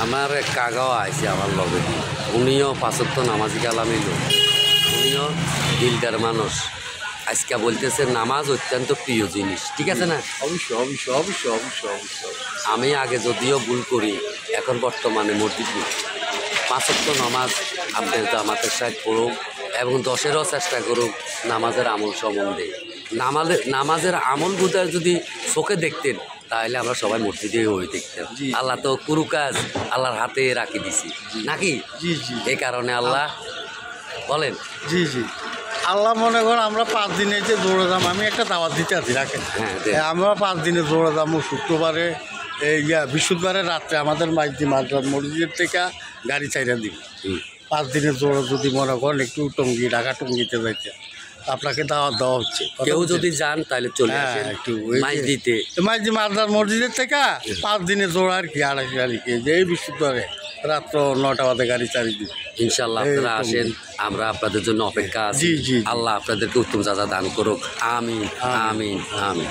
আমার এক কাকাও আইছে আমার লগে, উনিও 5 ওয়াক্ত নামাজি কালামি লোক, উনিও দিলদার মানুষ। আজকে বলতেছে নামাজ অত্যন্ত প্রিয় জিনিস, ঠিক আছে না? অবশ্যই অবশ্যই অবশ্যই অবশ্যই অবশ্যই। আমি আগে যদিও ভুল করি, এখন বর্তমানে মসজিদ 5 ওয়াক্ত নামাজ আপনার জামাতের সাথে পড়ুক এবং 10-এরও চেষ্টা করুক নামাজের আমল সম্বন্ধে। নামাজের আমল বোঝার যদি চোখে দেখতেন তাহলে আমরা সবাই মসজিদে হয়ে দেখতেন। জি। আল্লাহ তো পুরো কাজ আল্লাহর হাতে রাখি দিছি নাকি? জি জি এই কারণে আল্লাহ বলেন। জি জি আল্লাহ মনে করেন আমরা 5 দিনে যে দৌড়ে যাম, আমি একটা দাওয়াত দিতে আছি রাখেন। হ্যাঁ, দেন। আমরা 5 দিনে দৌড়ে যাবো। শুক্রবারে বৃহস্পতিবারে রাত্রে আমাদের মাইজি মাদ্রাস মসজিদের থেকে গাড়ি চাইরা দিব। হুম। 5 দিনের দৌড়ে যদি মনে করেন একটু টঙ্গি ঢাকা টঙ্গিতে যাইতে, আপনাকে দাওয়াত দেওয়া হচ্ছে। কেউ যদি যান তাহলে চলে হ্যাঁ, আসেন একটু মাইজ দিতে। মাইজি মাদ্রাস মসজিদের থেকে 5 দিনের দৌড় আর কি, 2.5 গাড়ি যে এই বৃহস্পতিবারে রাত্র 9টা বাজে গাড়ি চালিয়ে দিব। ইনশাল্লাহ এই আপনারা তো। আসেন, আমরা আপনাদের জন্য অপেক্ষা আছি। জি, জি, জি। আল্লাহ আপনাদেরকে উত্তম যাজা দান করুক। আমিন আমিন। আমিন আমিন।